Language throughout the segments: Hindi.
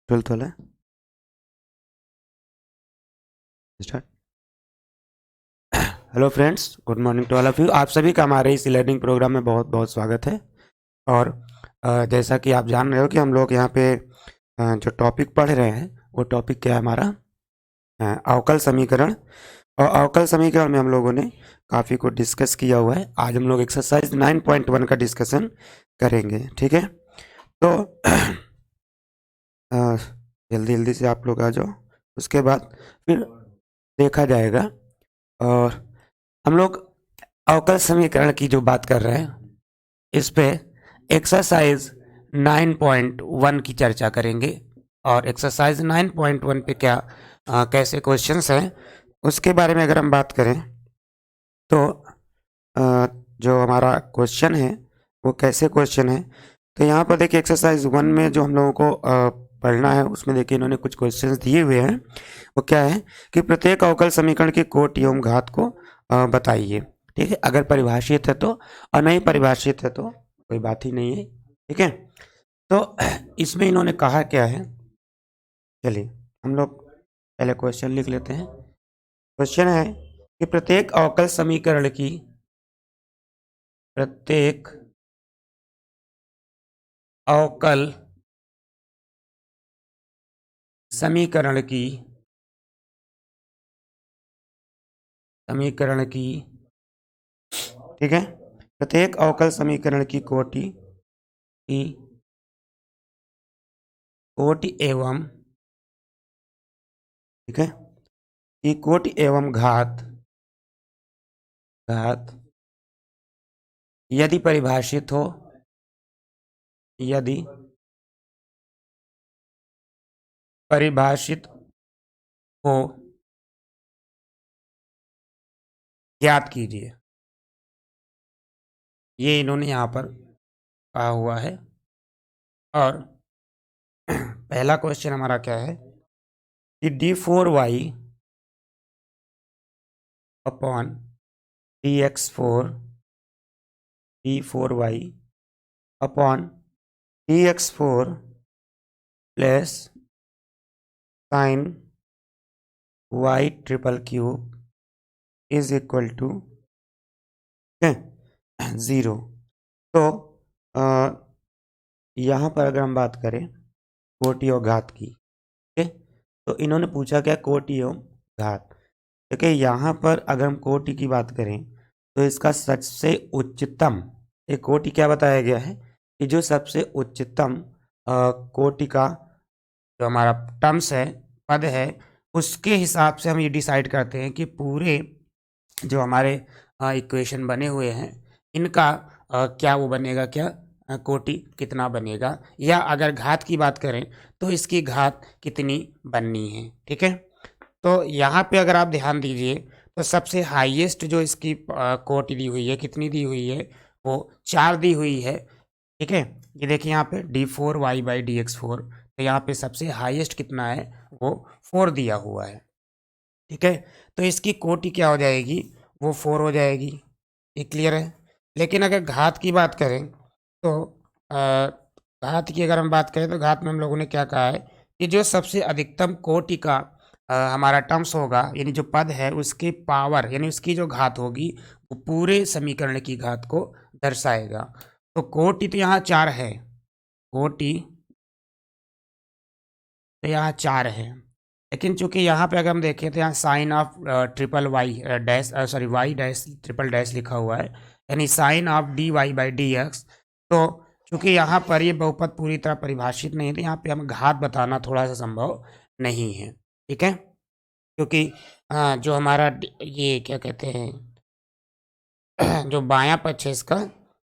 ट्वेल्थ वाला start. Hello friends, good morning to all of you. आप सभी का हमारे इस लर्निंग प्रोग्राम में बहुत बहुत स्वागत है। और जैसा कि आप जान रहे हो कि हम लोग यहाँ पे जो टॉपिक पढ़ रहे हैं वो टॉपिक क्या है हमारा, अवकल समीकरण। और अवकल समीकरण में हम लोगों ने काफ़ी कुछ डिस्कस किया हुआ है। आज हम लोग एक्सरसाइज 9.1 का डिस्कशन करेंगे, ठीक है। तो जल्दी जल्दी से आप लोग आ जाओ, उसके बाद फिर देखा जाएगा। और हम लोग अवकल समीकरण की जो बात कर रहे हैं इस पे एक्सरसाइज 9.1 की चर्चा करेंगे। और एक्सरसाइज 9.1 पे क्या कैसे क्वेश्चंस हैं उसके बारे में अगर हम बात करें तो जो हमारा क्वेश्चन है वो कैसे क्वेश्चन है। तो यहाँ पर देखिए एक्सरसाइज 1 में जो हम लोगों को पढ़ना है उसमें देखिए इन्होंने कुछ क्वेश्चंस दिए हुए हैं। वो क्या है कि प्रत्येक अवकल समीकरण की कोटि एवं घात को बताइए, ठीक है। अगर परिभाषित है तो, और नहीं परिभाषित है तो कोई बात ही नहीं है, ठीक है। तो इसमें इन्होंने कहा क्या है, चलिए हम लोग पहले क्वेश्चन लिख लेते हैं। क्वेश्चन है कि प्रत्येक अवकल समीकरण की प्रत्येक अवकल समीकरण की ठीक है, प्रत्येक अवकल समीकरण की कोटि एवं, ठीक है, की कोटि एवं घात यदि परिभाषित हो, यदि परिभाषित हो ज्ञात कीजिए। ये इन्होंने यहाँ पर कहा हुआ है। और पहला क्वेश्चन हमारा क्या है कि d4y upon d4y upon dx4 plus sine y triple cube is equal to 0। तो यहाँ पर अगर हम बात करें कोटि और घात की, ठीक है, तो इन्होंने पूछा क्या कोटि एवं घात। देखिए यहाँ पर अगर हम कोटि की बात करें तो इसका सबसे उच्चतम एक कोटि क्या बताया गया है कि जो सबसे उच्चतम कोटि का जो हमारा टर्म्स है, पद है, उसके हिसाब से हम ये डिसाइड करते हैं कि पूरे जो हमारे इक्वेशन बने हुए हैं इनका क्या वो बनेगा, क्या कोटि कितना बनेगा, या अगर घात की बात करें तो इसकी घात कितनी बननी है, ठीक है। तो यहाँ पे अगर आप ध्यान दीजिए तो सबसे हाईएस्ट जो इसकी कोटि दी हुई है, कितनी दी हुई है, वो 4 दी हुई है, ठीक है। ये देखिए यहाँ पे d4y/dx4, तो यहाँ पे सबसे हाईएस्ट कितना है, वो 4 दिया हुआ है, ठीक है। तो इसकी कोटि क्या हो जाएगी, वो 4 हो जाएगी, ये क्लियर है। लेकिन अगर घात की बात करें तो घात की अगर हम बात करें तो घात में हम लोगों ने क्या कहा है कि जो सबसे अधिकतम कोटि का हमारा टर्म्स होगा, यानी जो पद है उसकी पावर यानी उसकी जो घात होगी वो पूरे समीकरण की घात को दर्शाएगा। तो कोटि तो यहाँ 4 है, कोटि तो यहाँ 4 है। लेकिन चूंकि यहाँ पे अगर हम देखें तो यहाँ sine of triple y dash sorry y dash triple dash लिखा हुआ है, यानी साइन ऑफ dy/dx। तो चूंकि यहाँ पर ये बहुपद पूरी तरह परिभाषित नहीं है तो यहाँ पे हम घात बताना थोड़ा सा संभव नहीं है, ठीक है। क्योंकि जो हमारा ये क्या कहते हैं जो बायां पक्ष है इसका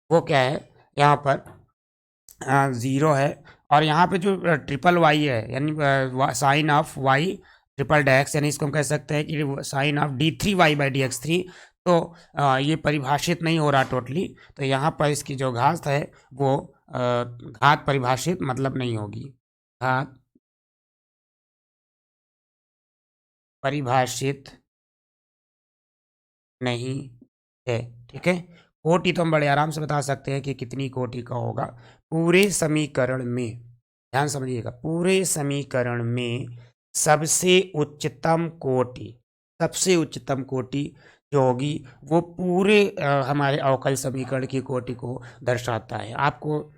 वो क्या है, यहाँ पर 0 है। और यहाँ पे जो ट्रिपल वाई है यानी साइन ऑफ वाई ट्रिपल डैक्स, यानी इसको हम कह सकते हैं कि साइन ऑफ d3y/dx3। तो ये परिभाषित नहीं हो रहा टोटली, तो यहाँ पर इसकी जो घात है वो घात परिभाषित मतलब नहीं होगी, घात परिभाषित नहीं है, ठीक है। कोटि तो हम बड़े आराम से बता सकते हैं कि कितनी कोटि का होगा पूरे समीकरण में, ध्यान समझिएगा, पूरे समीकरण में सबसे उच्चतम कोटि जो होगी वो पूरे हमारे अवकल समीकरण की कोटि को दर्शाता है। आपको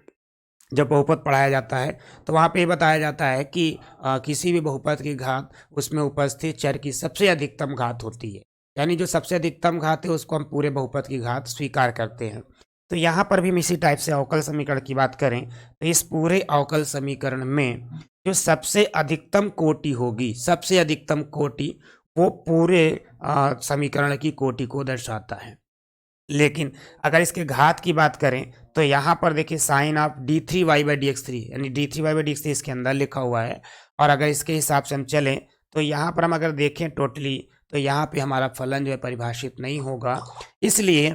जब बहुपद पढ़ाया जाता है तो वहाँ पे बताया जाता है कि किसी भी बहुपद की घात उसमें उपस्थित चर की सबसे अधिकतम घात होती है, यानी जो सबसे अधिकतम घात है उसको हम पूरे बहुपद की घात स्वीकार करते हैं। तो यहाँ पर भी हम इसी टाइप से अवकल समीकरण की बात करें तो इस पूरे अवकल समीकरण में जो सबसे अधिकतम कोटि होगी, सबसे अधिकतम कोटि वो पूरे समीकरण की कोटि को दर्शाता है। लेकिन अगर इसके घात की बात करें तो यहाँ पर देखिए साइन ऑफ d3y/dx3 यानी d3y/dx3 इसके अंदर लिखा हुआ है, और अगर इसके हिसाब से हम चलें तो यहाँ पर हम अगर देखें टोटली तो यहाँ पे हमारा फलन जो है परिभाषित नहीं होगा। इसलिए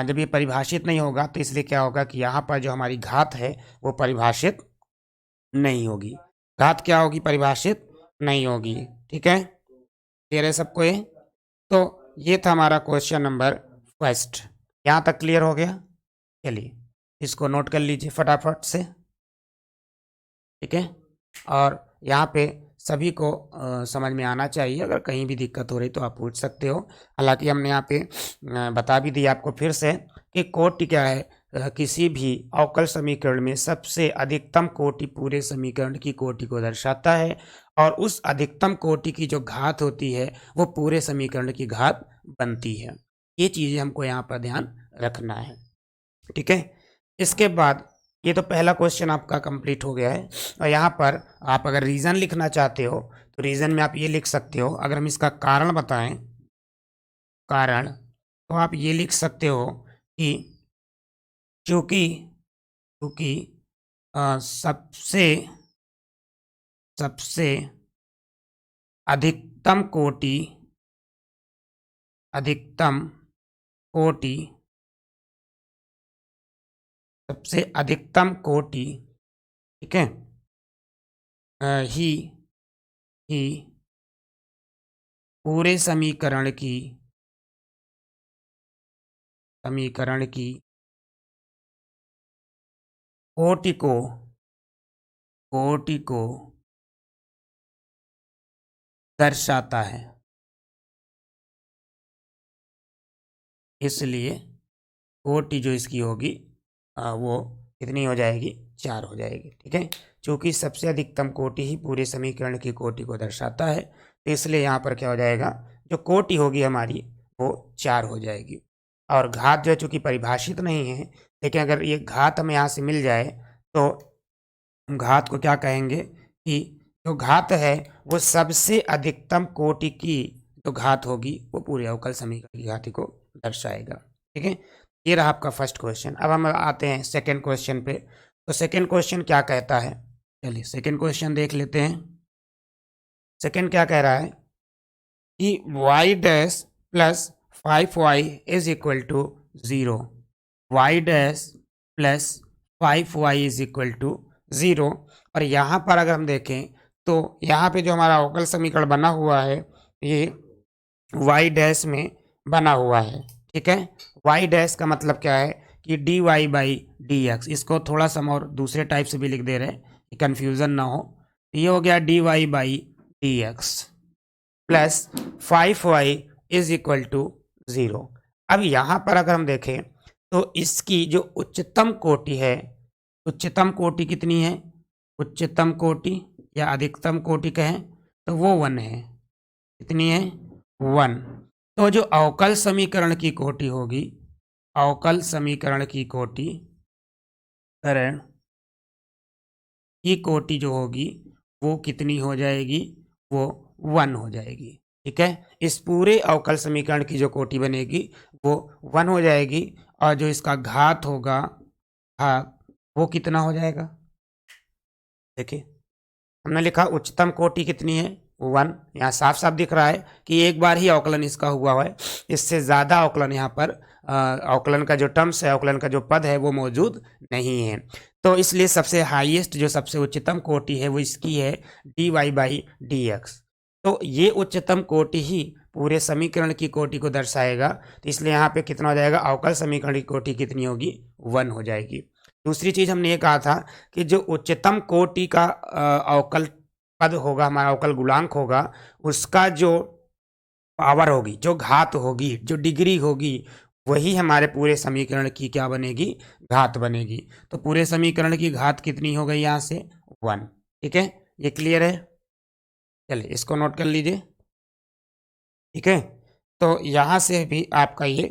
जब ये परिभाषित नहीं होगा तो इसलिए क्या होगा कि यहाँ पर जो हमारी घात है वो परिभाषित नहीं होगी। घात क्या होगी? परिभाषित नहीं होगी। ठीक है, क्लियर है सबको ये? तो ये था हमारा क्वेश्चन नंबर फर्स्ट। यहाँ तक क्लियर हो गया? चलिए इसको नोट कर लीजिए फटाफट से। ठीक है, और यहाँ पे सभी को समझ में आना चाहिए। अगर कहीं भी दिक्कत हो रही तो आप पूछ सकते हो। हालांकि हमने यहाँ पे बता भी दिया आपको फिर से कि कोटि क्या है, किसी भी अवकल समीकरण में सबसे अधिकतम कोटि पूरे समीकरण की कोटि को दर्शाता है, और उस अधिकतम कोटि की जो घात होती है वो पूरे समीकरण की घात बनती है। ये चीज़ें हमको यहाँ पर ध्यान रखना है। ठीक है, इसके बाद ये तो पहला क्वेश्चन आपका कंप्लीट हो गया है। और यहाँ पर आप अगर रीज़न लिखना चाहते हो तो रीज़न में आप ये लिख सकते हो। अगर हम इसका कारण बताएं, कारण, तो आप ये लिख सकते हो कि चूँकि सबसे अधिकतम कोटि सबसे अधिकतम कोटि, ठीक है, ही पूरे समीकरण की कोटि को दर्शाता है। इसलिए कोटि जो इसकी होगी वो कितनी हो जाएगी? 4 हो जाएगी। ठीक है, चूँकि सबसे अधिकतम कोटि ही पूरे समीकरण की कोटि को दर्शाता है तो इसलिए यहाँ पर क्या हो जाएगा, जो कोटि होगी हमारी वो 4 हो जाएगी। और घात जो है चूँकि परिभाषित नहीं है, लेकिन अगर ये घात हमें यहाँ से मिल जाए तो हम घात को क्या कहेंगे कि जो घात है वो सबसे अधिकतम कोटि की जो घात होगी वो पूरे अवकल समीकरण की घात को दर्शाएगा। ठीक है, ये रहा आपका फर्स्ट क्वेश्चन। अब हम आते हैं सेकंड क्वेश्चन पे। तो सेकंड क्वेश्चन क्या कहता है, चलिए सेकंड क्वेश्चन देख लेते हैं। सेकंड क्या कह रहा है कि y dash plus 5y is equal to 0, y dash plus 5y is equal to 0। और यहाँ पर अगर हम देखें तो यहाँ पे जो हमारा अवकल समीकरण बना हुआ है ये y डैश में बना हुआ है। ठीक है, y डैश का मतलब क्या है कि dy/dx, इसको थोड़ा सा हम और दूसरे टाइप से भी लिख दे रहे हैं कि कन्फ्यूज़न ना हो। ये हो गया dy/dx plus 5y is equal to 0। अब यहाँ पर अगर हम देखें तो इसकी जो उच्चतम कोटि है, उच्चतम कोटि कितनी है? उच्चतम कोटि या अधिकतम कोटि कहें तो वो 1 है। कितनी है? 1। तो जो अवकल समीकरण की कोटि होगी, अवकल समीकरण की कोटि की कोटि जो होगी वो कितनी हो जाएगी? वो 1 हो जाएगी। ठीक है, इस पूरे अवकल समीकरण की जो कोटि बनेगी वो 1 हो जाएगी, और जो इसका घात होगा वो कितना हो जाएगा? देखिए हमने लिखा उच्चतम कोटि कितनी है? 1। यहाँ साफ साफ दिख रहा है कि एक बार ही अवकलन इसका हुआ है, इससे ज़्यादा अवकलन यहाँ पर अवकलन का जो टर्म्स है, अवकलन का जो पद है वो मौजूद नहीं है। तो इसलिए सबसे हाईएस्ट जो सबसे उच्चतम कोटि है वो इसकी है dy/dx। तो ये उच्चतम कोटि ही पूरे समीकरण की कोटि को दर्शाएगा। तो इसलिए यहाँ पे कितना हो जाएगा? अवकल समीकरण की कोटि कितनी होगी? 1 हो जाएगी। दूसरी चीज हमने ये कहा था कि जो उच्चतम कोटि का अवकल पद होगा, हमारा अवकल गुणांक होगा, उसका जो पावर होगी, जो घात होगी, जो डिग्री होगी, वही हमारे पूरे समीकरण की क्या बनेगी, घात बनेगी। तो पूरे समीकरण की घात कितनी हो गई यहाँ से 1। ठीक है, ये क्लियर है। चलिए इसको नोट कर लीजिए। ठीक है, तो यहाँ से भी आपका ये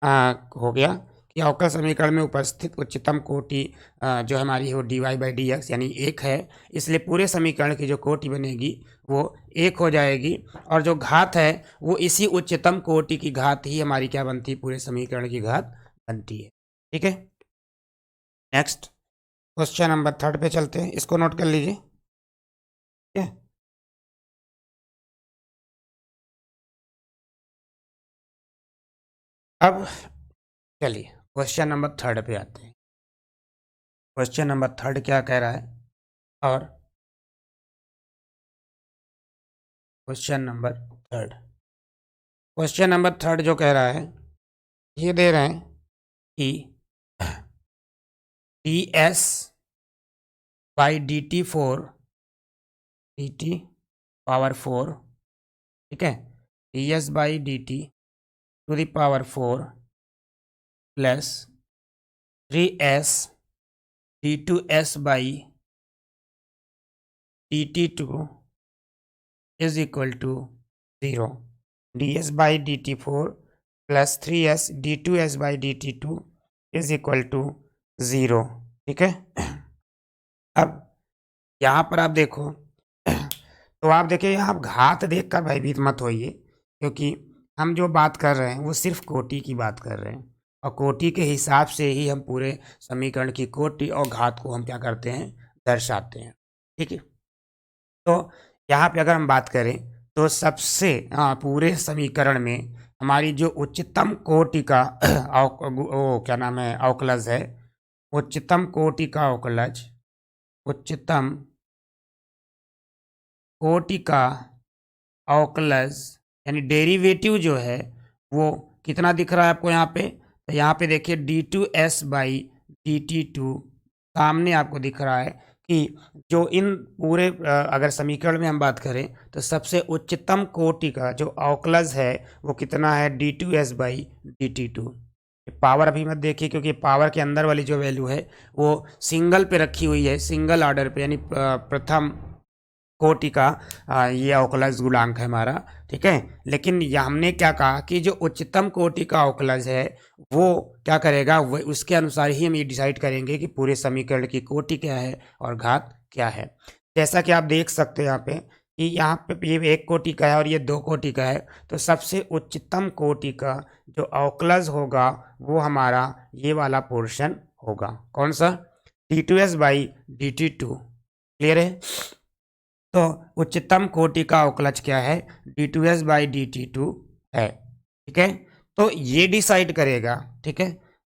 हो गया कि अवकल समीकरण में उपस्थित उच्चतम कोटि जो हमारी वो dy/dx यानी 1 है, इसलिए पूरे समीकरण की जो कोटि बनेगी वो 1 हो जाएगी, और जो घात है वो इसी उच्चतम कोटि की घात ही हमारी क्या बनती है, पूरे समीकरण की घात बनती है। ठीक है, नेक्स्ट क्वेश्चन नंबर 3 पे चलते हैं, इसको नोट कर लीजिए। ठीक है, अब चलिए क्वेश्चन नंबर 3 पे आते हैं। क्वेश्चन नंबर 3 क्या कह रहा है, और क्वेश्चन नंबर 3 जो कह रहा है, ये दे रहे हैं कि ds by dt 4 dt power 4, ठीक है, ds by dt to the power 4 plus 3s d2s by dt2 is equal to 0। ds by dt 4 plus 3s d2s by dt2 is equal to 0। ठीक है, अब यहाँ पर आप देखो तो आप देखिए, यहाँ आप घात देखकर भयभीत मत होइए, क्योंकि हम जो बात कर रहे हैं वो सिर्फ कोटि की बात कर रहे हैं, और कोटि के हिसाब से ही हम पूरे समीकरण की कोटि और घात को हम क्या करते हैं, दर्शाते हैं। ठीक है, तो यहाँ पे अगर हम बात करें तो सबसे पूरे समीकरण में हमारी जो उच्चतम कोटि का वो क्या नाम है, अवकलज है, उच्चतम कोटि का अवकलज, उच्चतम कोटि का अवकलज यानी डेरिवेटिव जो है वो कितना दिख रहा है आपको यहाँ पे, तो यहाँ पे देखिए d2s बाई dt2 सामने आपको दिख रहा है कि जो इन पूरे अगर समीकरण में हम बात करें तो सबसे उच्चतम कोटि का जो अवकलज है वो कितना है, d2s बाई dt2। पावर अभी मत देखिए, क्योंकि पावर के अंदर वाली जो वैल्यू है वो सिंगल पे रखी हुई है, सिंगल ऑर्डर पे, यानी प्रथम कोटि का ये अवकलज गुणांक है हमारा। ठीक है, लेकिन हमने क्या कहा कि जो उच्चतम कोटि का अवकलज है वो क्या करेगा, वो उसके अनुसार ही हम ये डिसाइड करेंगे कि पूरे समीकरण की कोटि क्या है और घात क्या है। जैसा कि आप देख सकते हैं यहाँ पे कि यहाँ पे ये 1 कोटि का है और ये 2 कोटि का है, तो सबसे उच्चतम कोटि का जो अवकलज होगा वो हमारा ये वाला पोर्शन होगा। कौन सा, d2s बाई dt2। क्लियर है, तो उच्चतम कोटि का अवकलज क्या है, d2s बाई dt2 है। ठीक है, तो ये डिसाइड करेगा, ठीक है,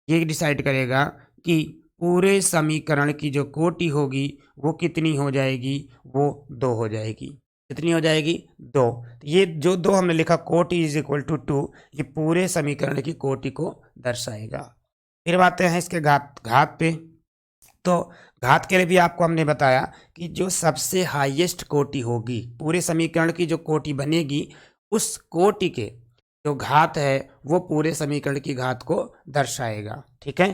ये डिसाइड करेगा कि पूरे समीकरण की जो कोटि होगी वो कितनी हो जाएगी, वो 2 हो जाएगी। कितनी हो जाएगी, 2। ये जो 2 हमने लिखा कोटि इज इक्वल टू 2, ये पूरे समीकरण की कोटि को दर्शाएगा। फिर बातें हैं इसके घात पे, तो घात के लिए भी आपको हमने बताया कि जो सबसे हाईएस्ट कोटि होगी, पूरे समीकरण की जो कोटि बनेगी, उस कोटि के जो घात है वो पूरे समीकरण की घात को दर्शाएगा। ठीक है,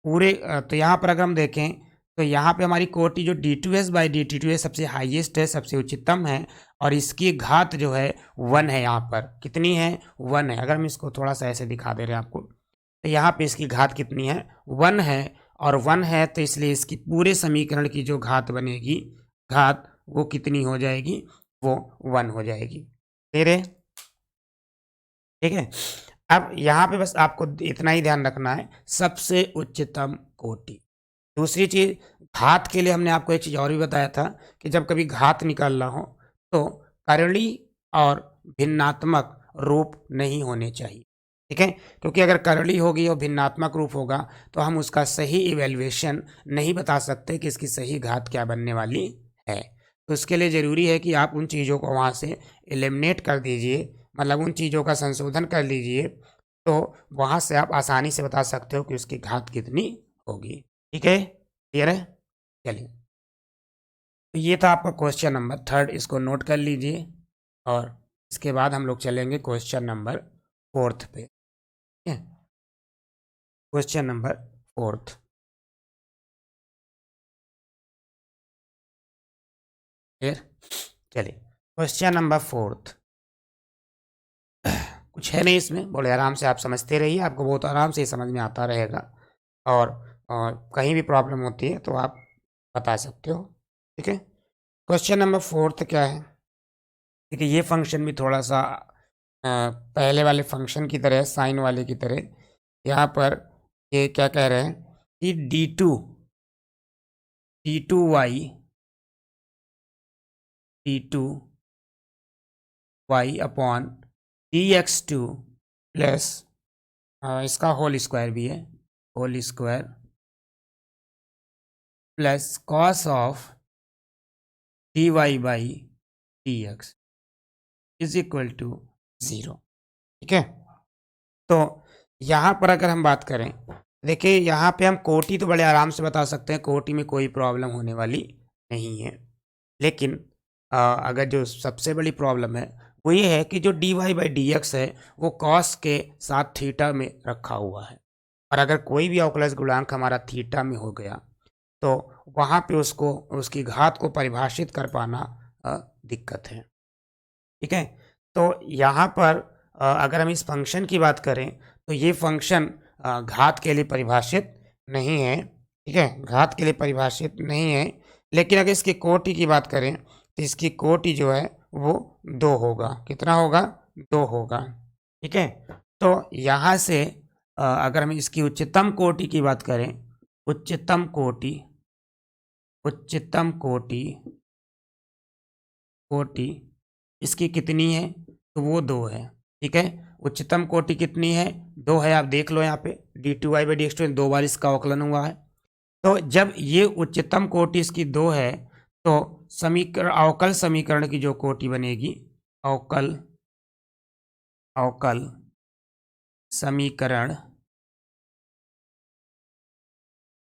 पूरे तो यहाँ पर अगर हम देखें तो यहाँ पे हमारी कोटि जो d2s बाई dt2 है, सबसे हाईएस्ट है, सबसे उच्चतम है, और इसकी घात जो है 1 है। यहाँ पर कितनी है, 1 है। अगर हम इसको थोड़ा सा ऐसे दिखा दे रहे हैं आपको, तो यहाँ पे इसकी घात कितनी है, 1 है, और 1 है तो इसलिए इसकी पूरे समीकरण की जो घात बनेगी, घात वो कितनी हो जाएगी, वो 1 हो जाएगी। तेरे ठीक है, अब यहाँ पे बस आपको इतना ही ध्यान रखना है, सबसे उच्चतम कोटि। दूसरी चीज, घात के लिए हमने आपको एक चीज और भी बताया था कि जब कभी घात निकालना हो तो करली और भिन्नात्मक रूप नहीं होने चाहिए। ठीक है, क्योंकि अगर करली होगी और भिन्नात्मक रूप होगा तो हम उसका सही इवेल्युएशन नहीं बता सकते कि इसकी सही घात क्या बनने वाली है। तो उसके लिए ज़रूरी है कि आप उन चीज़ों को वहाँ से एलिमिनेट कर दीजिए, मतलब उन चीज़ों का संशोधन कर लीजिए, तो वहाँ से आप आसानी से बता सकते हो कि उसकी घात कितनी होगी। ठीक है, क्लियर है? चलिए, तो ये था आपका क्वेश्चन नंबर 3, इसको नोट कर लीजिए और इसके बाद हम लोग चलेंगे क्वेश्चन नंबर 4 पे। ठीक है, क्वेश्चन नंबर 4। क्लियर? चलिए, क्वेश्चन नंबर 4 कुछ है नहीं इसमें, बड़े आराम से आप समझते रहिए, आपको बहुत आराम से समझ में आता रहेगा। और, कहीं भी प्रॉब्लम होती है तो आप बता सकते हो। ठीक है, क्वेश्चन नंबर 4 क्या है? देखिए, ये फंक्शन भी थोड़ा सा पहले वाले फंक्शन की तरह, साइन वाले की तरह, यहाँ पर ये क्या कह रहे हैं कि डी अपॉन dx2 प्लस इसका होल स्क्वायर भी है, whole square plus cos of dy by dx is equal to 0। ठीक है, तो यहाँ पर अगर हम बात करें, देखिए यहाँ पे हम कोटि तो बड़े आराम से बता सकते हैं, कोटि में कोई प्रॉब्लम होने वाली नहीं है। लेकिन अगर जो सबसे बड़ी प्रॉब्लम है वो ये है कि जो dy बाई डी है वो कॉस के साथ थीटा में रखा हुआ है, और अगर कोई भी अवकलज गुणांक हमारा थीटा में हो गया तो वहाँ पे उसको, उसकी घात को परिभाषित कर पाना दिक्कत है। ठीक है, तो यहाँ पर अगर हम इस फंक्शन की बात करें तो ये फंक्शन घात के लिए परिभाषित नहीं है। ठीक है, घात के लिए परिभाषित नहीं है, लेकिन अगर इसकी कोटि की बात करें तो इसकी कोटि जो है वो 2 होगा। कितना होगा? 2 होगा। ठीक है, तो यहाँ से अगर हम इसकी उच्चतम कोटि की बात करें, उच्चतम कोटि, उच्चतम कोटि, कोटि इसकी कितनी है? तो वो 2 है। ठीक है, उच्चतम कोटि कितनी है? 2 है। आप देख लो यहाँ पे dy बाई dx2 2 बार इसका अवकलन हुआ है। तो जब ये उच्चतम कोटि इसकी 2 है तो समीकरण, अवकल समीकरण की जो कोटि बनेगी, अवकल, अवकल समीकरण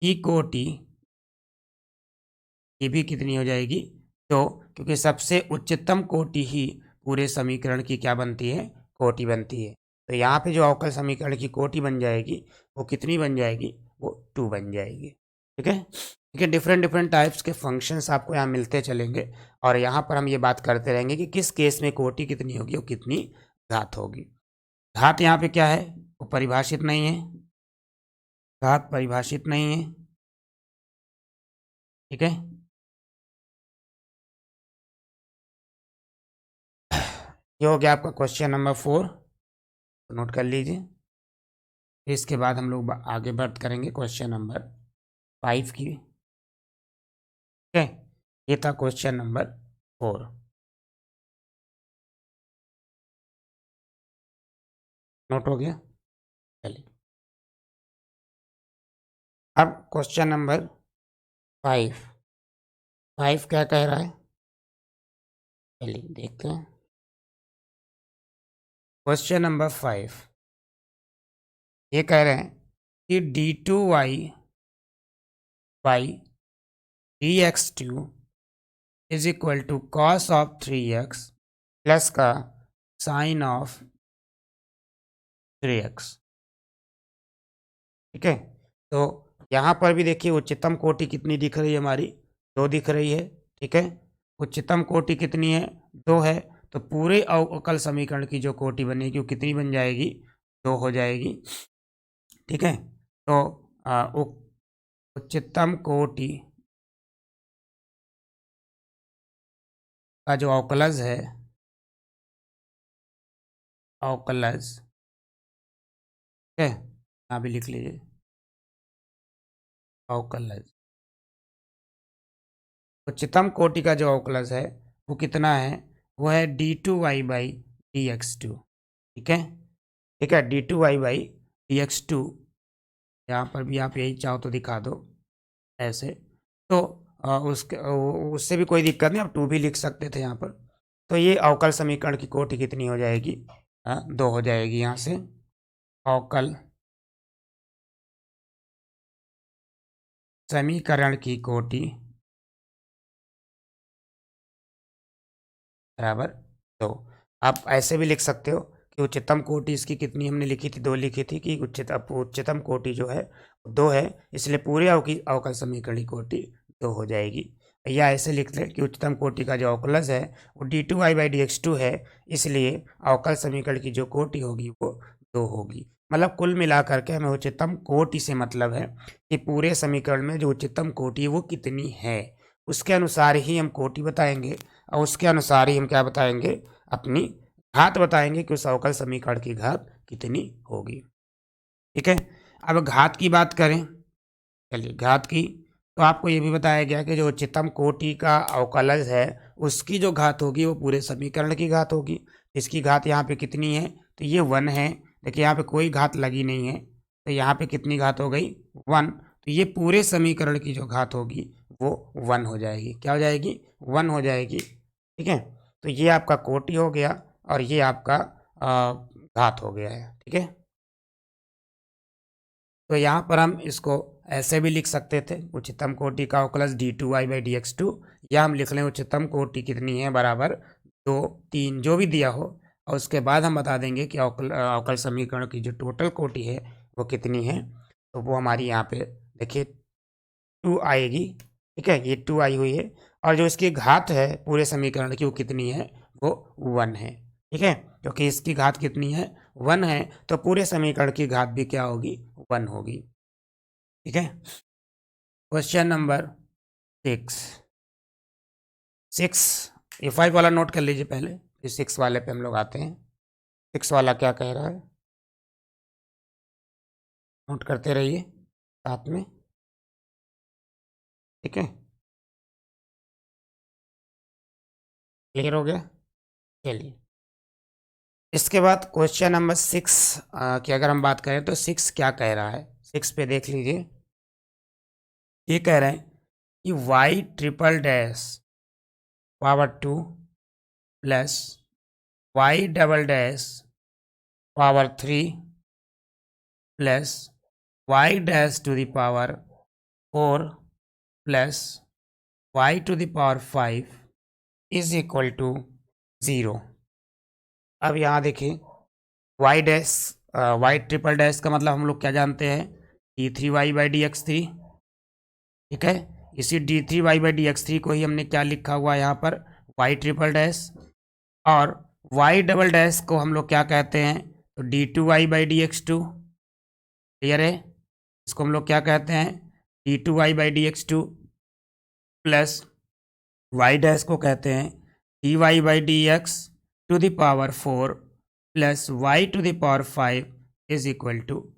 की कोटि ये भी कितनी हो जाएगी? 2, क्योंकि सबसे उच्चतम कोटि ही पूरे समीकरण की क्या बनती है? कोटि बनती है। तो यहाँ पे जो अवकल समीकरण की कोटि बन जाएगी वो कितनी बन जाएगी? वो 2 बन जाएगी। ठीक है, ठीक है, डिफरेंट डिफरेंट टाइप्स के फंक्शंस आपको यहाँ मिलते चलेंगे, और यहाँ पर हम ये बात करते रहेंगे कि किस केस में कोटि कितनी होगी और कितनी घात होगी। घात यहाँ पे क्या है? वो परिभाषित नहीं है, घात परिभाषित नहीं है। ठीक है, ये हो गया आपका क्वेश्चन नंबर 4, नोट कर लीजिए। फिर इसके बाद हम लोग आगे बात करेंगे क्वेश्चन नंबर 5 की। ठीक है, ये था क्वेश्चन नंबर 4। नोट हो गया? चलिए, अब क्वेश्चन नंबर 5, 5 क्या कह रहा है? चलिए देखते हैं। क्वेश्चन नंबर 5 ये कह रहे हैं कि d2y by dx2 is equal to cos of 3x plus का साइन ऑफ 3x। ठीक है, तो यहाँ पर भी देखिए उच्चतम कोटि कितनी दिख रही है हमारी? 2 दिख रही है। ठीक है, उच्चतम कोटि कितनी है? 2 है। तो पूरे अवकल समीकरण की जो कोटि बनेगी वो कितनी बन जाएगी? 2 हो जाएगी। ठीक है, तो उच्चतम कोटि का जो अवकलज है, अवकलज, ठीक है, यहाँ भी लिख लीजिए, अवकलज, उच्चतम कोटि का जो अवकलज है वो कितना है? वो है d2y बाई dx2। ठीक है, ठीक है, d2y बाई dx2, यहाँ पर भी आप यही चाहो तो दिखा दो ऐसे, तो उसके उससे भी कोई दिक्कत नहीं, आप 2 भी लिख सकते थे यहाँ पर। तो ये अवकल समीकरण की कोटि कितनी हो जाएगी? 2 हो जाएगी। यहाँ से अवकल समीकरण की कोटि बराबर 2। आप ऐसे भी लिख सकते हो कि उच्चतम कोटि इसकी कितनी हमने लिखी थी, 2 लिखी थी कि उच्चतम कोटि जो है 2 है, इसलिए पूरे अवकल समीकरण की कोटि 2 हो जाएगी। या ऐसे लिख लें कि उच्चतम कोटि का जो अवकलज है वो d2y/dx2 है, इसलिए अवकल समीकरण की जो कोटि होगी वो 2 होगी। मतलब कुल मिलाकर के हमें उच्चतम कोटि से मतलब है कि पूरे समीकरण में जो उच्चतम कोटि है वो कितनी है, उसके अनुसार ही हम कोटि बताएंगे और उसके अनुसार ही हम क्या बताएंगे, अपनी घात बताएंगे कि उस अवकल समीकरण की घात कितनी होगी। ठीक है, अब घात की बात करें, चलिए घात की, तो आपको ये भी बताया गया कि जो उच्चतम कोटि का अवकलज है उसकी जो घात होगी वो पूरे समीकरण की घात होगी। इसकी घात यहाँ पे कितनी है, तो ये 1 है। देखिए यहाँ पे कोई घात लगी नहीं है, तो यहाँ पे कितनी घात हो गई, 1। तो ये पूरे समीकरण की जो घात होगी वो 1 हो जाएगी। क्या हो जाएगी, 1 हो जाएगी। ठीक है, तो ये आपका कोटि हो गया और ये आपका घात हो गया है। ठीक है, तो यहाँ पर हम इसको ऐसे भी लिख सकते थे, उच्चतम कोटि का अवकलज d2y/dx2, या हम लिख लें उच्चतम कोटि कितनी है, बराबर 2, 3 जो भी दिया हो, और उसके बाद हम बता देंगे कि अवकल समीकरण की जो टोटल कोटि है वो कितनी है। तो वो हमारी यहाँ पे देखिए 2 आएगी। ठीक है, ये 2 आई हुई है, और जो इसकी घात है पूरे समीकरण की वो कितनी है, वो 1 है। ठीक है, क्योंकि इसकी घात कितनी है, 1 है, तो पूरे समीकरण की घात भी क्या होगी, 1 होगी। ठीक है, क्वेश्चन नंबर 6। ये 5 वाला नोट कर लीजिए पहले, फिर 6 वाले पे हम लोग आते हैं। 6 वाला क्या कह रहा है, नोट करते रहिए साथ में। ठीक है, क्लियर हो गया। चलिए, इसके बाद क्वेश्चन नंबर 6 की अगर हम बात करें तो 6 क्या कह रहा है, 6 पे देख लीजिए। ये कह रहे हैं कि y triple dash power 2 plus y double dash power 3 plus y dash to the power 4 plus y to the power 5 is equal to 0। अब यहाँ देखिए y dash y triple dash का मतलब हम लोग क्या जानते हैं, d3y/dx3। ठीक है, इसी d3y/dx3 को ही हमने क्या लिखा हुआ है यहाँ पर, y ट्रिपल डैश, और y डबल डैश को हम लोग क्या कहते हैं, तो d2y/dx2। क्लियर है, इसको हम लोग क्या कहते हैं, d2y/dx2 प्लस y डैश को कहते हैं dy/dx to the power 4 plus y to the power 5 is equal to.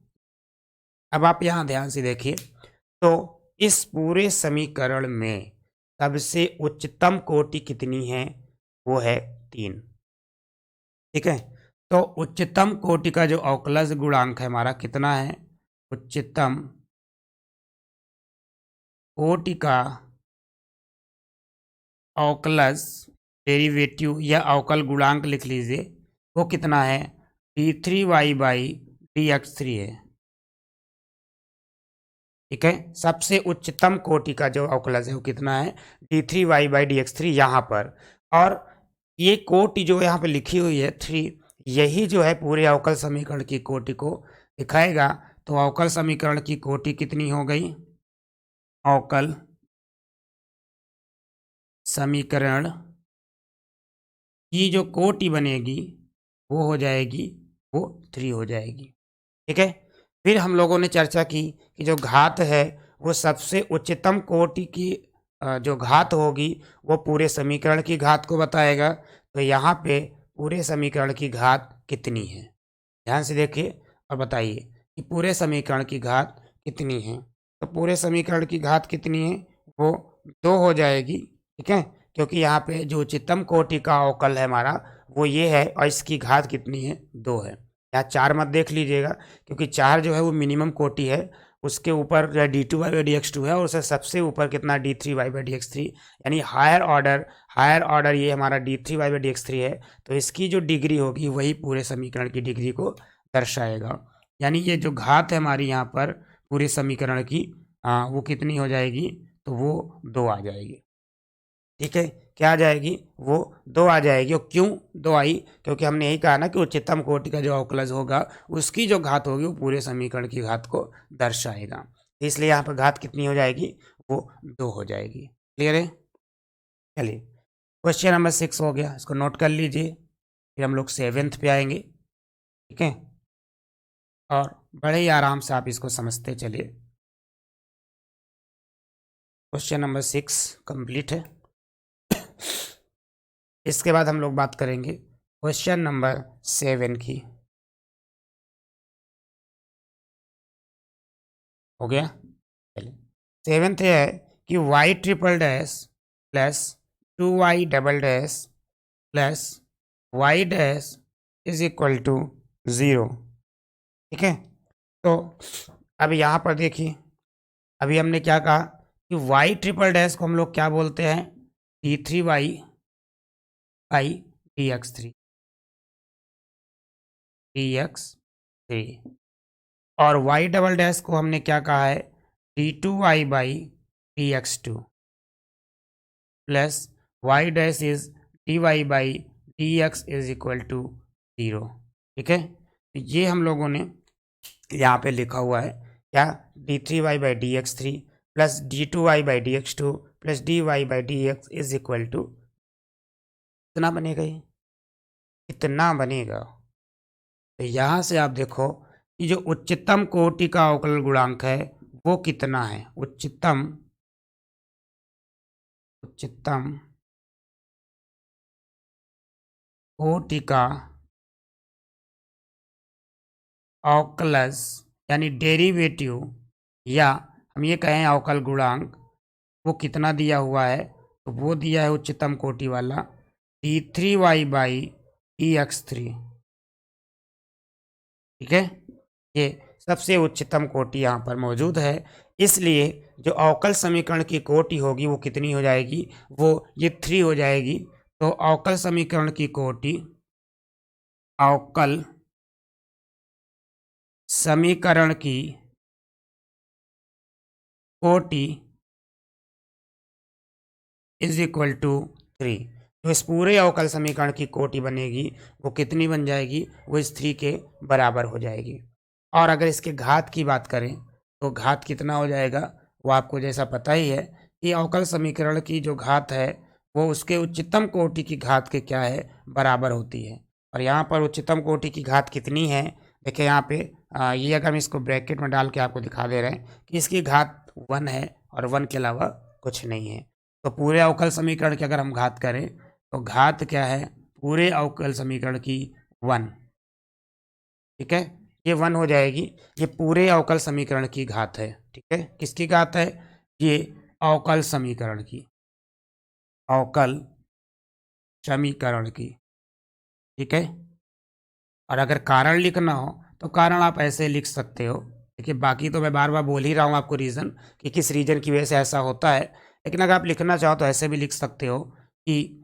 अब आप यहाँ ध्यान से देखिए, तो इस पूरे समीकरण में सबसे उच्चतम कोटि कितनी है, वो है 3। ठीक है, तो उच्चतम कोटि का जो अवकलज गुणांक है हमारा कितना है, उच्चतम कोटि का अवकलज डेरिवेटिव या अवकल गुणांक लिख लीजिए, वो कितना है, d3y/dx3 है। ठीक है, सबसे उच्चतम कोटि का जो अवकलज है वो कितना है, d3y/dx3 यहाँ पर, और ये कोटि जो यहाँ पे लिखी हुई है 3, यही जो है पूरे अवकल समीकरण की कोटि को दिखाएगा। तो अवकल समीकरण की कोटि कितनी हो गई, अवकल समीकरण की जो कोटि बनेगी वो हो जाएगी, वो 3 हो जाएगी। ठीक है, फिर हम लोगों ने चर्चा की कि जो घात है वो सबसे उच्चतम कोटि की जो घात होगी वो पूरे समीकरण की घात को बताएगा। तो यहाँ पे पूरे समीकरण की घात कितनी है, ध्यान से देखिए और बताइए कि पूरे समीकरण की घात कितनी है। तो पूरे समीकरण की घात कितनी है, वो 2 हो जाएगी। ठीक है, क्योंकि यहाँ पे जो उच्चतम कोटि का अवकल है हमारा वो ये है, और इसकी घात कितनी है, 2 है। यहाँ 4 मत देख लीजिएगा, क्योंकि 4 जो है वो मिनिमम कोटि है, उसके ऊपर d2y/dx2 है, और उससे सबसे ऊपर कितना, d3y/dx3, यानी हायर ऑर्डर ये हमारा d3y/dx3 है। तो इसकी जो डिग्री होगी वही पूरे समीकरण की डिग्री को दर्शाएगा। यानी ये जो घात है हमारी यहाँ पर पूरे समीकरण की वो कितनी हो जाएगी, तो वो 2 आ जाएगी। ठीक है, क्या आ जाएगी, वो 2 आ जाएगी। और क्यों 2 आई, क्योंकि हमने यही कहा ना कि उच्चतम कोटि का जो अवकलज होगा उसकी जो घात होगी वो पूरे समीकरण की घात को दर्शाएगा। तो इसलिए यहाँ पर घात कितनी हो जाएगी, वो 2 हो जाएगी। क्लियर है। चलिए क्वेश्चन नंबर 6 हो गया, इसको नोट कर लीजिए, फिर हम लोग 7th पे आएंगे। ठीक है, और बड़े ही आराम से आप इसको समझते चलिए। क्वेश्चन नंबर 6 कंप्लीट है। इसके बाद हम लोग बात करेंगे क्वेश्चन नंबर 7 की। हो गया। चलिए 7th ये है कि y triple dash plus 2y double dash plus y dash is equal to 0। ठीक है, तो अब यहाँ पर देखिए, अभी हमने क्या कहा कि y ट्रिपल डैश को हम लोग क्या बोलते हैं, d3y बाई dx3, और y डबल डैश को हमने क्या कहा है, d2y by dx2 plus y dash is dy by dx is equal to 0। ठीक है, तो ये हम लोगों ने यहाँ पे लिखा हुआ है क्या, d3y by dx3 plus d2y by dx2 plus dy by dx is equal to, कितना बनेगा, ये कितना बनेगा। तो यहाँ से आप देखो कि जो उच्चतम कोटि का अवकल गुणांक है वो कितना है, उच्चतम कोटि का अवकलज यानी डेरिवेटिव, या हम ये कहें अवकल गुणांक, वो कितना दिया हुआ है, तो वो दिया है उच्चतम कोटि वाला d3y बाई dx3। ठीक है, ये सबसे उच्चतम कोटि यहाँ पर मौजूद है, इसलिए जो अवकल समीकरण की कोटि होगी वो कितनी हो जाएगी, वो ये 3 हो जाएगी। तो अवकल समीकरण की कोटि, अवकल समीकरण की कोटि इज इक्वल टू 3। तो इस पूरे अवकल समीकरण की कोटि बनेगी वो कितनी बन जाएगी, वो इस 3 के बराबर हो जाएगी। और अगर इसके घात की बात करें तो घात कितना हो जाएगा, वो आपको जैसा पता ही है कि अवकल समीकरण की जो घात है वो उसके उच्चतम कोटि की घात के क्या है, बराबर होती है। और यहाँ पर उच्चतम कोटि की घात कितनी है, देखिए यहाँ पे ये अगर हम इसको ब्रैकेट में डाल के आपको दिखा दे रहे हैं कि इसकी घात 1 है और 1 के अलावा कुछ नहीं है। तो पूरे अवकल समीकरण की अगर हम घात करें तो घात क्या है, पूरे अवकल समीकरण की 1। ठीक है, ये 1 हो जाएगी, ये पूरे अवकल समीकरण की घात है। ठीक है, किसकी घात है, ये अवकल समीकरण की, अवकल समीकरण की। ठीक है, और अगर कारण लिखना हो तो कारण आप ऐसे लिख सकते हो। देखिए बाकी तो मैं बार बार बोल ही रहा हूँ आपको रीज़न कि किस रीजन की वजह से ऐसा होता है, लेकिन अगर आप लिखना चाहो तो ऐसे भी लिख सकते हो कि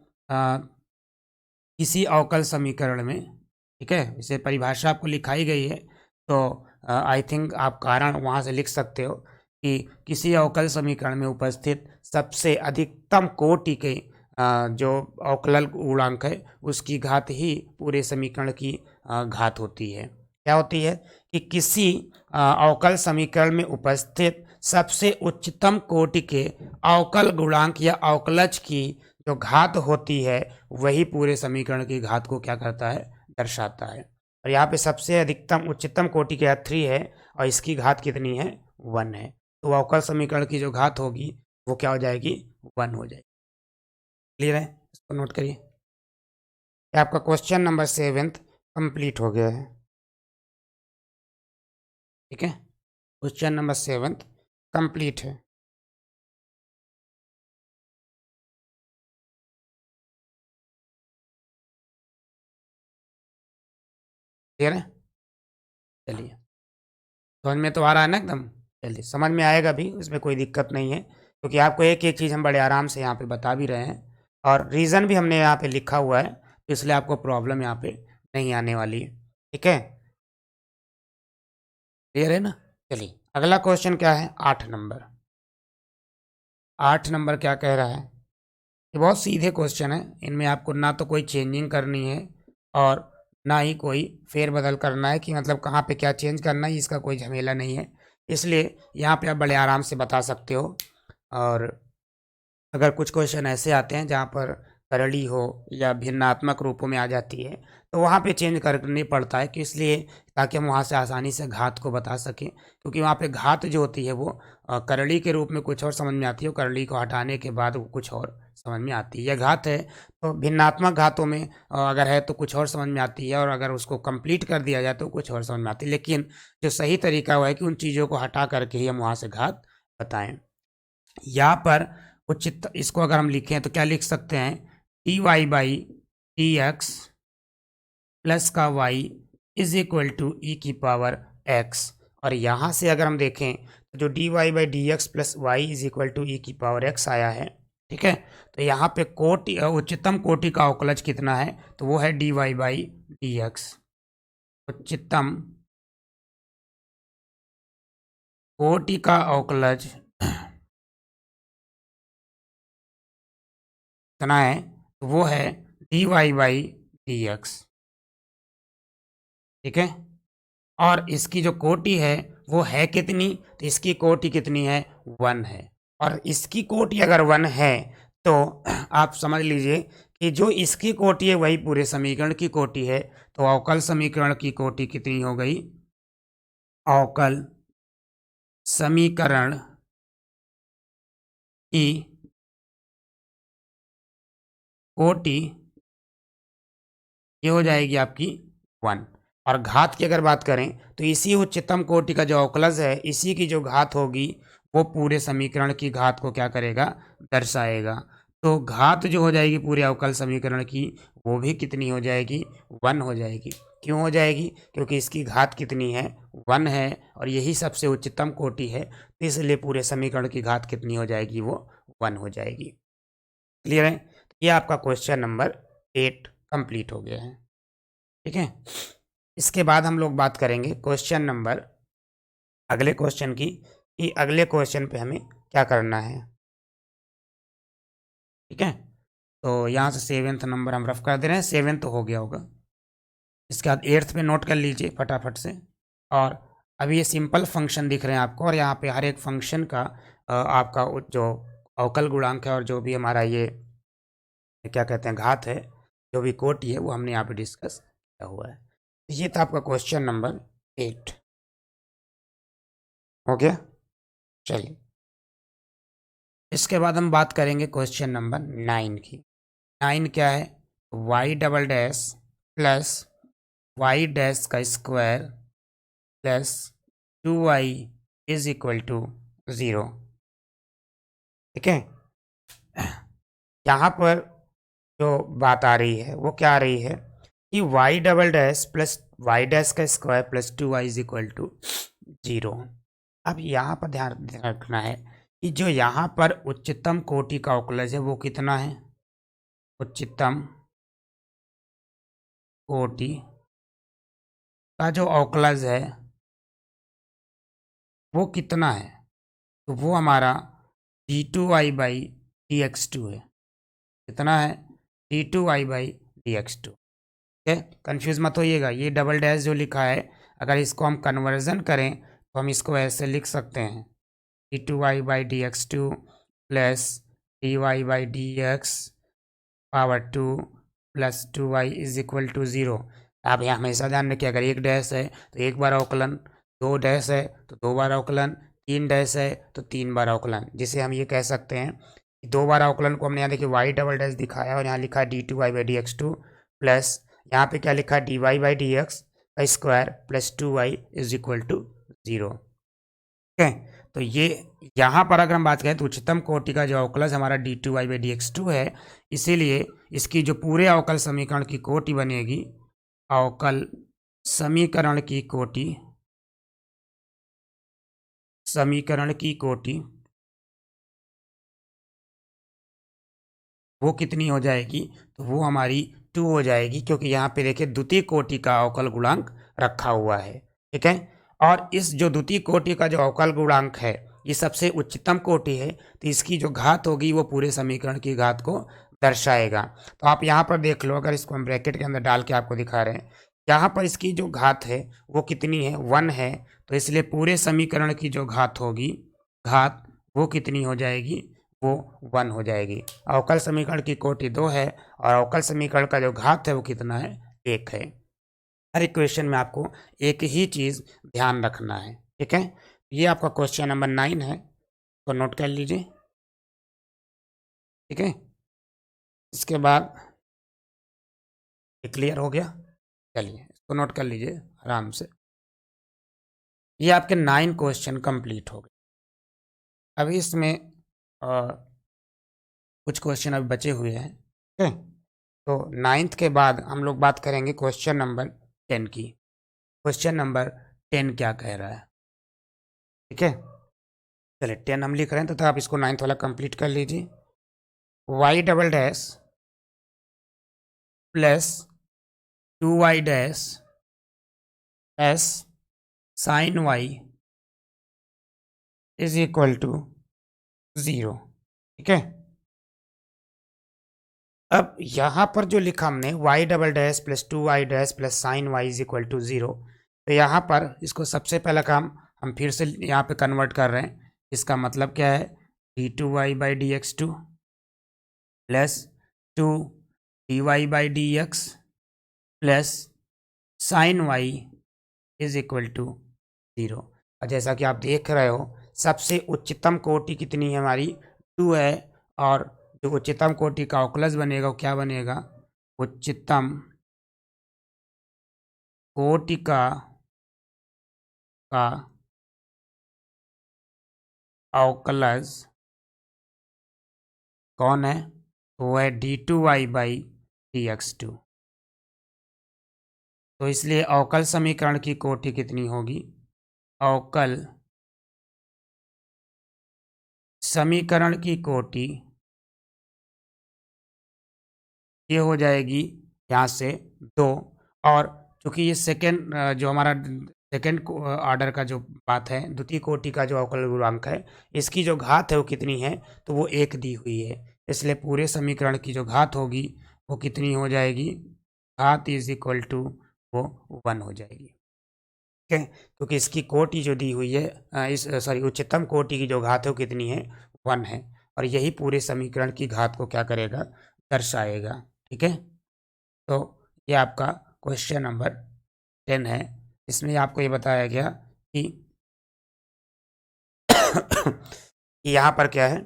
किसी अवकल समीकरण में, ठीक है, इसे परिभाषा आपको लिखाई गई है, तो आई थिंक आप कारण वहाँ से लिख सकते हो कि किसी अवकल समीकरण में उपस्थित सबसे अधिकतम कोटि के जो अवकलज गुणांक है उसकी घात ही पूरे समीकरण की घात होती है। क्या होती है कि किसी अवकल समीकरण में उपस्थित सबसे उच्चतम कोटि के अवकल गुणांक या अवकलज की जो घात होती है वही पूरे समीकरण की घात को क्या करता है, दर्शाता है। और यहाँ पे सबसे अधिकतम उच्चतम कोटि के 3 है और इसकी घात कितनी है, 1 है। तो अवकल समीकरण की जो घात होगी वो क्या हो जाएगी, 1 हो जाएगी। क्लियर है, इसको नोट करिए। आपका क्वेश्चन नंबर 7 कंप्लीट हो गया है। ठीक है, क्वेश्चन नंबर 7 कंप्लीट है। क्लियर है, चलिए समझ में तो आ रहा है ना एकदम, चलिए समझ में आएगा भी, उसमें कोई दिक्कत नहीं है, क्योंकि आपको एक एक चीज़ हम बड़े आराम से यहाँ पे बता भी रहे हैं और रीज़न भी हमने यहाँ पे लिखा हुआ है, तो इसलिए आपको प्रॉब्लम यहाँ पे नहीं आने वाली है। ठीक है, क्लियर है ना। चलिए अगला क्वेश्चन क्या है, 8 नंबर। 8 नंबर क्या कह रहा है, ये बहुत सीधे क्वेश्चन है, इनमें आपको ना तो कोई चेंजिंग करनी है और ना ही कोई फेरबदल करना है कि मतलब कहाँ पे क्या चेंज करना है, इसका कोई झमेला नहीं है, इसलिए यहाँ पे आप बड़े आराम से बता सकते हो। और अगर कुछ क्वेश्चन ऐसे आते हैं जहाँ पर करड़ी हो या भिन्नात्मक रूपों में आ जाती है तो वहाँ पे चेंज करनी पड़ता है, कि इसलिए ताकि हम वहाँ से आसानी से घात को बता सकें, क्योंकि वहाँ पे घात जो होती है वो करड़ी के रूप में कुछ और समझ में आती है और करड़ी को हटाने के बाद वो कुछ और समझ में आती है। यह घात है तो भिन्नात्मक घातों में अगर है तो कुछ और समझ में आती है, और अगर उसको कंप्लीट कर दिया जाए तो कुछ और समझ में आती है, लेकिन जो सही तरीका वो है कि उन चीज़ों को हटा करके ही हम वहाँ से घात बताएं। यहाँ पर उचित इसको अगर हम लिखें तो क्या लिख सकते हैं, t y by t x plus का y is equal to e की पावर एक्स। और यहाँ से अगर हम देखें तो जो d y by d x plus y is equal to e की पावर एक्स आया है, ठीक है। तो यहाँ पे कोटि उच्चतम कोटि का अवकलज कितना है, तो वो है d y by d x. उच्चतम कोटि का अवकलज कितना है, तो वो है d y by d x, ठीक है। और इसकी जो कोटि है वो है कितनी, तो इसकी कोटि कितनी है, 1 है। और इसकी कोटि अगर 1 है तो आप समझ लीजिए कि जो इसकी कोटि है वही पूरे समीकरण की कोटि है। तो अवकल समीकरण की कोटि कितनी हो गई, अवकल समीकरण की कोटि ये हो जाएगी आपकी 1। और घात की अगर बात करें तो इसी उच्चतम कोटि का जो अवकलज है, इसी की जो घात होगी वो पूरे समीकरण की घात को क्या करेगा, दर्शाएगा। तो घात जो हो जाएगी पूरे अवकल समीकरण की वो भी कितनी हो जाएगी, 1 हो जाएगी। क्यों हो जाएगी, क्योंकि इसकी घात कितनी है, 1 है, और यही सबसे उच्चतम कोटि है, तो इसलिए पूरे समीकरण की घात कितनी हो जाएगी, वो 1 हो जाएगी। क्लियर है। ये आपका क्वेश्चन नंबर 8 कंप्लीट हो गया है, ठीक है। इसके बाद हम लोग बात करेंगे क्वेश्चन नंबर अगले क्वेश्चन की, कि अगले क्वेश्चन पे हमें क्या करना है, ठीक है। तो यहाँ से 7th नंबर हम रफ कर दे रहे हैं, 7th तो हो गया होगा। इसके बाद 8th पे नोट कर लीजिए फटाफट से। और अभी ये सिंपल फंक्शन दिख रहे हैं आपको, और यहाँ पे हर एक फंक्शन का आपका जो अवकल गुणांक है और जो भी हमारा ये क्या कहते हैं घात है, जो भी कोटि है, वो हमने यहाँ पे डिस्कस किया हुआ है। ये था आपका क्वेश्चन नंबर 8, हो गया। चलिए इसके बाद हम बात करेंगे क्वेश्चन नंबर 9 की। 9 क्या है, y double dash plus y dash का square plus 2y is equal to 0, ठीक है। यहाँ पर जो बात आ रही है वो क्या आ रही है, कि y double dash plus y dash का square plus 2y is equal to 0। अब यहाँ पर ध्यान रखना है कि जो यहाँ पर उच्चतम कोटि का अवकलज है वो कितना है, उच्चतम कोटि का जो अवकलज है वो कितना है, तो वो हमारा d2y by d x to है। कितना है, d2y by d x two, ठीक है। कन्फ्यूज मत होइएगा, ये डबल डैश जो लिखा है अगर इसको हम कन्वर्जन करें तो हम इसको ऐसे लिख सकते हैं, d2y by d x two plus dy by d x power 2 प्लस 2y इज इक्वल टू 0। आप यहाँ हमेशा ध्यान रखिए, अगर एक डैश है तो एक बार अवकलन, 2 डैश है तो 2 बार अवकलन, 3 डैश है तो 3 बार अवकलन। जिसे हम ये कह सकते हैं कि 2 बार अवकलन को हमने यहाँ देखिए वाई डबल डैश दिखाया और यहाँ लिखा है d2y by d x two plus यहाँ पे क्या लिखा है dy बाई डी एक्स का square plus 2y is equal to 0, ठीक है। तो ये यहाँ पर अगर हम बात करें तो उच्चतम कोटि का जो अवकलज हमारा d2y by d x to है, इसीलिए इसकी जो पूरे अवकल समीकरण की कोटि बनेगी, अवकल समीकरण की कोटि, समीकरण की कोटि वो कितनी हो जाएगी, तो वो हमारी 2 हो जाएगी, क्योंकि यहाँ पे देखिए द्वितीय कोटि का अवकल गुणांक रखा हुआ है, ठीक है। और इस जो द्वितीय कोटि का जो अवकल गुणांक है ये सबसे उच्चतम कोटि है, तो इसकी जो घात होगी वो पूरे समीकरण की घात को दर्शाएगा। तो आप यहाँ पर देख लो, अगर इसको हम ब्रैकेट के अंदर डाल के आपको दिखा रहे हैं, यहाँ पर इसकी जो घात है वो कितनी है, 1 है, तो इसलिए पूरे समीकरण की जो घात होगी, घात वो कितनी हो जाएगी, वो 1 हो जाएगी। अवकल समीकरण की कोटि 2 है और अवकल समीकरण का जो घात है वो कितना है, 1 है। हर एक क्वेश्चन में आपको एक ही चीज़ ध्यान रखना है, ठीक है। ये आपका क्वेश्चन नंबर 9 है, तो नोट कर लीजिए, ठीक है। इसके बाद ये क्लियर हो गया, चलिए इसको नोट कर लीजिए आराम से। ये आपके 9 क्वेश्चन कंप्लीट हो गए। अभी इसमें कुछ क्वेश्चन अभी बचे हुए हैं, ठीक है। तो 9th के बाद हम लोग बात करेंगे क्वेश्चन नंबर 10 की। क्वेश्चन नंबर 10 क्या कह रहा है, ठीक है। चलिए 10 हम लिख रहे हैं, तथा आप इसको 9th वाला कंप्लीट कर लीजिए। y double dash plus 2y dash s sine y is equal to 0, ठीक है। अब यहाँ पर जो लिखा हमने y double dash plus 2y dash plus sine y is equal to 0, तो यहाँ पर इसको सबसे पहला काम हम फिर से यहाँ पे कन्वर्ट कर रहे हैं। इसका मतलब क्या है, d2y by d x two plus 2 dy by d x plus sine y is equal to 0। और जैसा कि आप देख रहे हो, सबसे उच्चतम कोटि कितनी है हमारी, 2 है, और जो उच्चतम कोटि का अवकलज बनेगा वो क्या बनेगा, उच्चतम कोटि का अवकलज कौन है, वो है d2y by d x to. तो इसलिए अवकल समीकरण की कोटि कितनी होगी, अवकल समीकरण की कोटि ये हो जाएगी यहाँ से 2। और चूंकि ये सेकेंड जो हमारा सेकेंड ऑर्डर का जो बात है, द्वितीय कोटि का जो अवकल गुणांक है, इसकी जो घात है वो कितनी है, तो वो 1 दी हुई है। इसलिए पूरे समीकरण की जो घात होगी वो कितनी हो जाएगी, घात इज इक्वल टू वो 1 हो जाएगी, ठीक है। क्योंकि इसकी कोटि जो दी हुई है, इस सॉरी उच्चतम कोटि की जो घात है वो कितनी है, 1 है, और यही पूरे समीकरण की घात को क्या करेगा, दर्शाएगा, ठीक है। तो ये आपका क्वेश्चन नंबर 10 है। इसमें आपको ये बताया गया कि यहाँ पर क्या है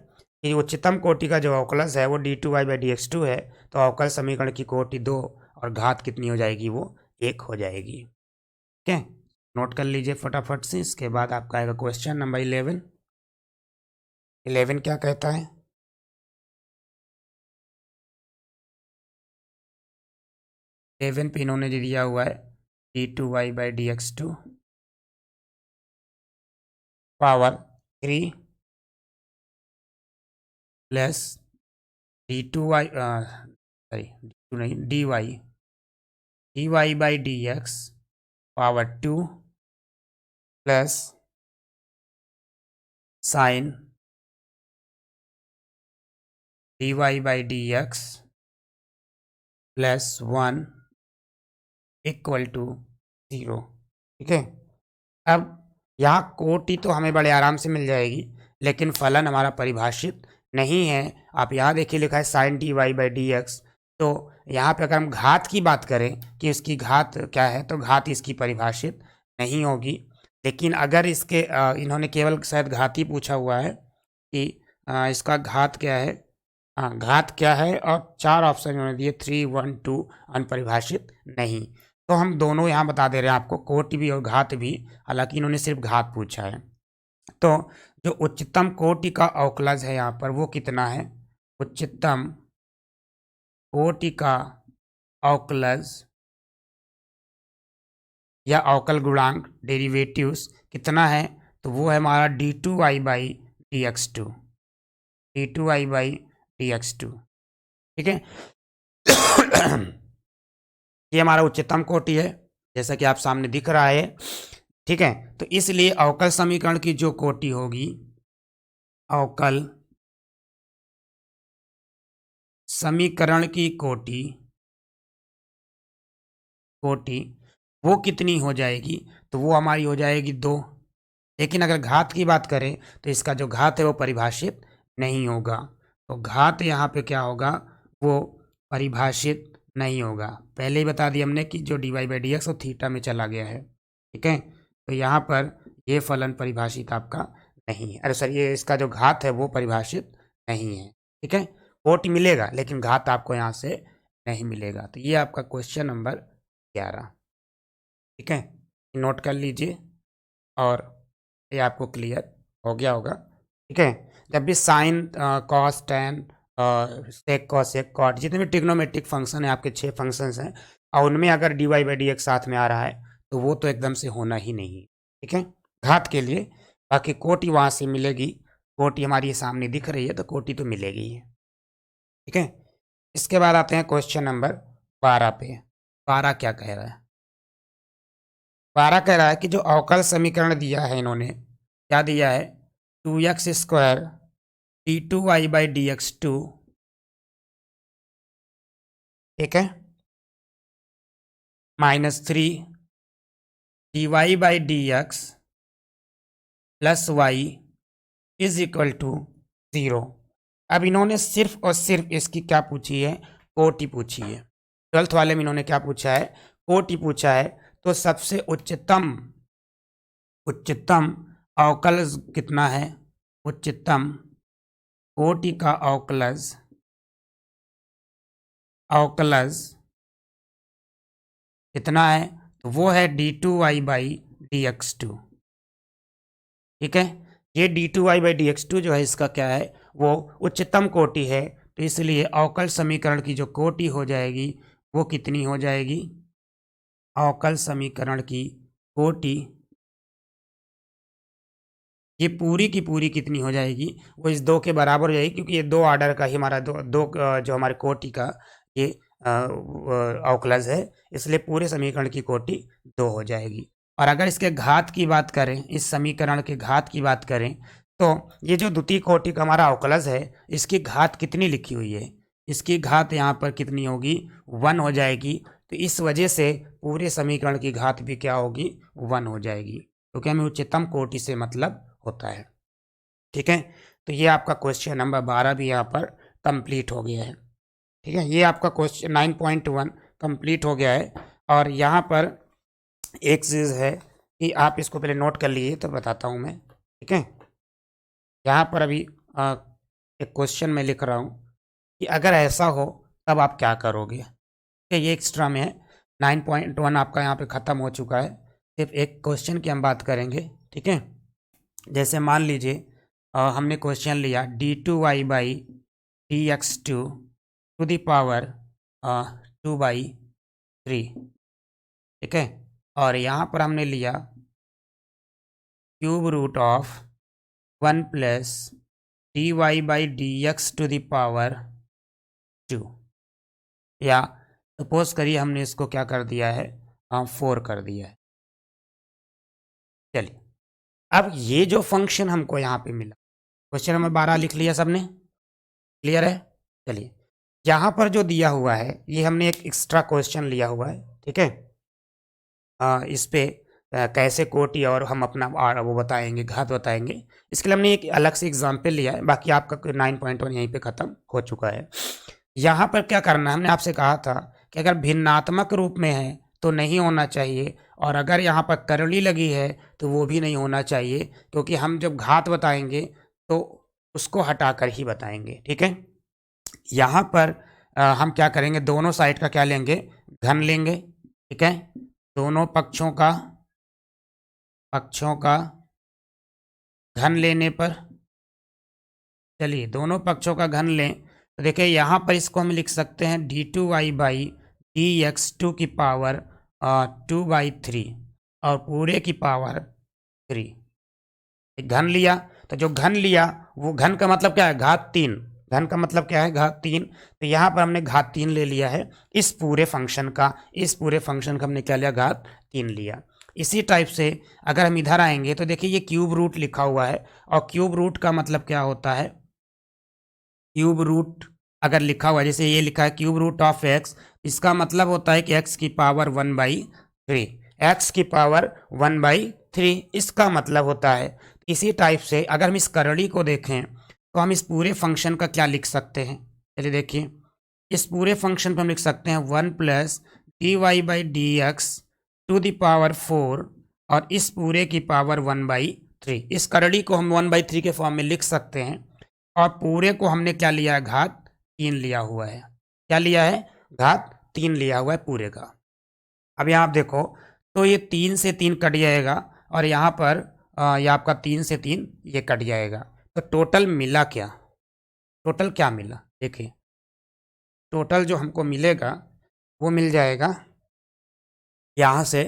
कि उच्चतम कोटि का जो अवकलज है वो d2y by d x to है, तो अवकल समीकरण की कोटि 2 और घात कितनी हो जाएगी, वो 1 हो जाएगी, ठीक है। नोट कर लीजिए फटाफट से। इसके बाद आपका आएगा क्वेश्चन नंबर 11। 11 क्या कहता है, इलेवन पे इन्होंने जो दिया हुआ है d2y by d x to power 3 plus d2y sorry d2 नहीं dy by d x power 2 plus sine dy by d x plus 1 equal to 0, ठीक है। अब यहाँ कोटि तो हमें बड़े आराम से मिल जाएगी, लेकिन फलन हमारा परिभाषित नहीं है। आप यहाँ देखिए लिखा है sine dy by d x, तो यहाँ पे अगर हम घात की बात करें कि इसकी घात क्या है, तो घात इसकी परिभाषित नहीं होगी। लेकिन अगर इसके इन्होंने केवल शायद घात ही पूछा हुआ है कि इसका घात क्या है, हाँ घात क्या है, और 4 ऑप्शन इन्होंने दिए 3, 1, 2 अनपरिभाषित नहीं। तो हम दोनों यहाँ बता दे रहे हैं आपको, कोटि भी और घात भी, हालांकि इन्होंने सिर्फ घात पूछा है। तो जो उच्चतम कोटि का अवकलज है यहाँ पर वो कितना है, उच्चतम कोटि का अवकलज या अवकल गुणांक डेरिवेटिव्स कितना है, तो वो है हमारा d2y by d x two, d2y by d x two, ठीक है। ये हमारा उच्चतम कोटि है, जैसा कि आप सामने दिख रहा है, ठीक है। तो इसलिए अवकल समीकरण की जो कोटि होगी अवकल समीकरण की कोटि वो कितनी हो जाएगी, तो वो हमारी हो जाएगी 2। लेकिन अगर घात की बात करें तो इसका जो घात है वो परिभाषित नहीं होगा, तो घात यहाँ पे क्या होगा, वो परिभाषित नहीं होगा। पहले ही बता दिया हमने कि जो dy/dx वो थीटा में चला गया है, ठीक है। तो यहाँ पर ये फलन परिभाषित आपका नहीं है, अरे सर ये इसका जो घात है वो परिभाषित नहीं है, ठीक है। कोटि मिलेगा लेकिन घात आपको यहाँ से नहीं मिलेगा। तो ये आपका क्वेश्चन नंबर 11, ठीक है, नोट कर लीजिए और ये आपको क्लियर हो गया होगा, ठीक है। जब भी साइन, कॉस, टैन, सेक, कॉसेक, कॉट, जितने भी ट्रिग्नोमेट्रिक फंक्शन है आपके 6 फंक्शंस हैं और उनमें अगर dy/dx साथ में आ रहा है तो वो तो एकदम से होना ही नहीं है, ठीक है, घात के लिए। बाकी कोटि वहाँ से मिलेगी, कोटि हमारी सामने दिख रही है तो कोटि तो मिलेगी ही, ठीक है। इसके बाद आते हैं क्वेश्चन नंबर 12 पे। 12 क्या कह रहा है, 12 कह रहा है कि जो अवकल समीकरण दिया है इन्होंने, क्या दिया है, 2x² d2y/dx2, ठीक है, -3 dy/dx plus y is equal to 0। अब इन्होंने सिर्फ और सिर्फ इसकी क्या पूछी है, कोटि पूछी है। 12th वाले में इन्होंने क्या पूछा है, कोटि पूछा है। तो सबसे उच्चतम अवकलज कितना है, उच्चतम कोटि का अवकलज कितना है, तो वो है d2y/dx2, ठीक है। ये d2y/dx2 जो है इसका क्या है, वो उच्चतम कोटि है, तो इसलिए अवकल समीकरण की जो कोटि हो जाएगी वो कितनी हो जाएगी, अवकल समीकरण की कोटि ये पूरी की पूरी कितनी हो जाएगी, वो इस 2 के बराबर हो जाएगी, क्योंकि ये 2 ऑर्डर का ही हमारा जो हमारे कोटि का ये अवकलज है, इसलिए पूरे समीकरण की कोटि 2 हो जाएगी। और अगर इसके घात की बात करें, इस समीकरण के घात की बात करें, तो ये जो द्वितीय कोटि का हमारा अवकलज है इसकी घात कितनी लिखी हुई है, इसकी घात यहाँ पर कितनी होगी, 1 हो जाएगी। तो इस वजह से पूरे समीकरण की घात भी क्या होगी, 1 हो जाएगी, क्योंकि हमें उच्चतम कोटि से मतलब होता है, ठीक है। तो ये आपका क्वेश्चन नंबर 12 भी यहाँ पर कंप्लीट हो गया है, ठीक है। ये आपका क्वेश्चन 9.1 कंप्लीट हो गया है। और यहाँ पर एक चीज़ है कि आप इसको पहले नोट कर लीजिए तो बताता हूँ मैं, ठीक है। यहाँ पर अभी एक क्वेश्चन मैं लिख रहा हूँ कि अगर ऐसा हो तब आप क्या करोगे, ठीक है। ये एक्स्ट्रा में है, 9.1 आपका यहाँ पे ख़त्म हो चुका है, सिर्फ एक क्वेश्चन की हम बात करेंगे, ठीक है। जैसे मान लीजिए हमने क्वेश्चन लिया d2y/dx2 टू द पावर 2/3, ठीक है। और यहाँ पर हमने लिया cube root of 1 plus dy/dx to the power 2, या सपोज करिए हमने इसको क्या कर दिया है, 4 कर दिया है। चलिए, अब ये जो फंक्शन हमको यहाँ पे मिला, क्वेश्चन नंबर 12 लिख लिया सबने, क्लियर है। चलिए, यहाँ पर जो दिया हुआ है ये हमने एक एक्स्ट्रा क्वेश्चन लिया हुआ है, ठीक है। इस पे कैसे कोटि और हम अपना वो बताएंगे, घात बताएंगे, इसके लिए हमने एक अलग से एग्जाम्पल लिया है। बाकी आपका 9.1 यहीं पे ख़त्म हो चुका है। यहाँ पर क्या करना है, हमने आपसे कहा था कि अगर भिन्नात्मक रूप में है तो नहीं होना चाहिए, और अगर यहाँ पर करली लगी है तो वो भी नहीं होना चाहिए, क्योंकि हम जब घात बताएंगे तो उसको हटाकर ही बताएंगे, ठीक है। यहाँ पर हम क्या करेंगे, दोनों साइड का क्या लेंगे, घन लेंगे, ठीक है। दोनों पक्षों का घन लेने पर, चलिए दोनों पक्षों का घन लें तो देखिए यहाँ पर इसको हम लिख सकते हैं d2y/dx2 की पावर 2/3 और पूरे की पावर 3। घन लिया तो जो घन लिया वो घन का मतलब क्या है, घात 3, घन का मतलब क्या है, घात 3। तो यहाँ पर हमने घात 3 ले लिया है इस पूरे फंक्शन का, हमने क्या लिया, घात 3 लिया। इसी टाइप से अगर हम इधर आएंगे तो देखिए ये क्यूब रूट लिखा हुआ है, और क्यूब रूट का मतलब क्या होता है, क्यूब रूट अगर लिखा हुआ है, जैसे ये लिखा है क्यूब रूट ऑफ एक्स, इसका मतलब होता है कि एक्स की पावर 1/3, एक्स की पावर 1/3 इसका मतलब होता है। इसी टाइप से अगर हम इस करड़ी को देखें तो हम इस पूरे फंक्शन का क्या लिख सकते हैं, चलिए देखिए, इस पूरे फंक्शन पर हम लिख सकते हैं 1 + dy/dx टू द पावर 4, और इस पूरे की पावर 1/3, इस करड़ी को हम 1/3 के फॉर्म में लिख सकते हैं, और पूरे को हमने क्या लिया है, घात 3 लिया हुआ है। क्या लिया है, घात 3 लिया हुआ है पूरे का। अब यहाँ आप देखो तो ये 3 से 3 कट जाएगा, और यहाँ पर ये आपका 3 से 3 ये कट जाएगा, तो टोटल मिला क्या, टोटल क्या मिला, देखिए टोटल जो हमको मिलेगा वो मिल जाएगा यहाँ से,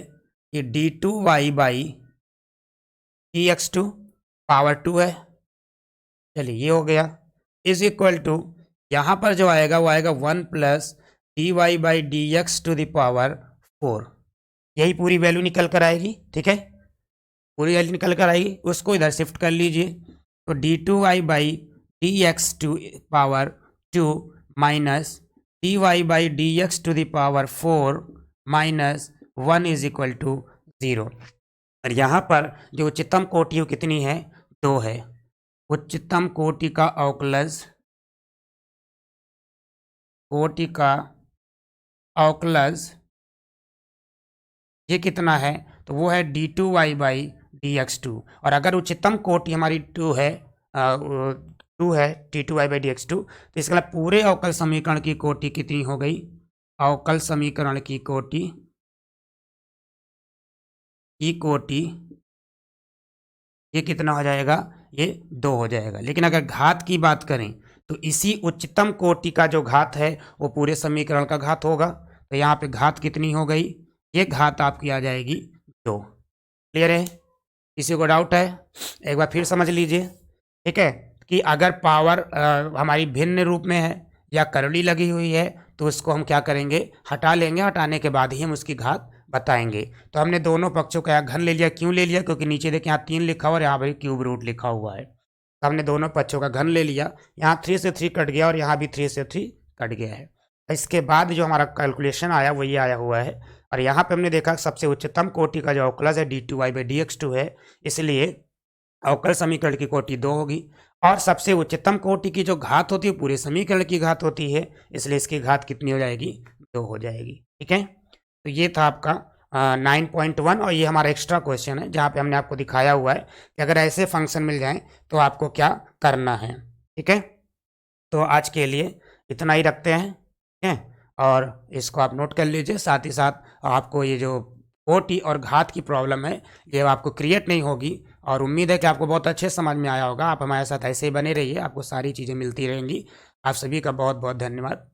ये d2y/dx2 पावर 2 है, चलिए ये हो गया, इज इक्वल टू यहाँ पर जो आएगा वो आएगा 1 + dy/dx टू द पावर 4, यही पूरी वैल्यू निकल कर आएगी। ठीक है, पूरी वैल्यू निकल कर आएगी, उसको इधर शिफ्ट कर लीजिए, तो d2y/dx to power 2 minus dy/dx to the power 4 minus 1 is equal to 0। और यहाँ पर जो उच्चतम कोटि कितनी है, 2 है। उच्चतम कोटि का अवकलज, कोटि का अवकलज ये कितना है, तो वो है d2y/dx2, और अगर उच्चतम कोटि हमारी 2 है, d2y/dx2, तो इसका मतलब पूरे अवकल समीकरण की कोटि कितनी हो गई, अवकल समीकरण की कोटि ये कितना हो जाएगा, ये 2 हो जाएगा। लेकिन अगर घात की बात करें तो इसी उच्चतम कोटि का जो घात है वो पूरे समीकरण का घात होगा, तो यहाँ पे घात कितनी हो गई, ये घात आपकी आ जाएगी 2। क्लियर है, किसी को डाउट है, एक बार फिर समझ लीजिए। ठीक है, कि अगर पावर हमारी भिन्न रूप में है या करड़ी लगी हुई है तो उसको हम क्या करेंगे, हटा लेंगे, हटाने के बाद ही हम उसकी घात बताएंगे। तो हमने दोनों पक्षों का घन ले लिया, क्यों ले लिया, क्योंकि नीचे देखिए यहाँ 3 लिखा हुआ और यहाँ पर क्यूब रूट लिखा हुआ है, तो हमने दोनों पक्षों का घन ले लिया। यहाँ 3 से 3 कट गया और यहाँ भी 3 से 3 कट गया है। इसके बाद जो हमारा कैलकुलेशन आया वो ये आया हुआ है, और यहाँ पे हमने देखा सबसे उच्चतम कोटि का जो अवकलज है d2y/dx2 है, इसलिए अवकल समीकरण की कोटि 2 होगी, और सबसे उच्चतम कोटि की जो घात होती है पूरे समीकरण की घात होती है, इसलिए इसकी घात कितनी हो जाएगी, 2 हो जाएगी। ठीक है, तो ये था आपका 9.1, और ये हमारा एक्स्ट्रा क्वेश्चन है जहाँ पे हमने आपको दिखाया हुआ है कि अगर ऐसे फंक्शन मिल जाएं तो आपको क्या करना है। ठीक है, तो आज के लिए इतना ही रखते हैं। ठीक है, और इसको आप नोट कर लीजिए, साथ ही साथ आपको ये जो कोटि और घात की प्रॉब्लम है ये आपको क्रिएट नहीं होगी, और उम्मीद है कि आपको बहुत अच्छे समझ में आया होगा। आप हमारे साथ ऐसे ही बने रहिए, आपको सारी चीज़ें मिलती रहेंगी। आप सभी का बहुत बहुत धन्यवाद।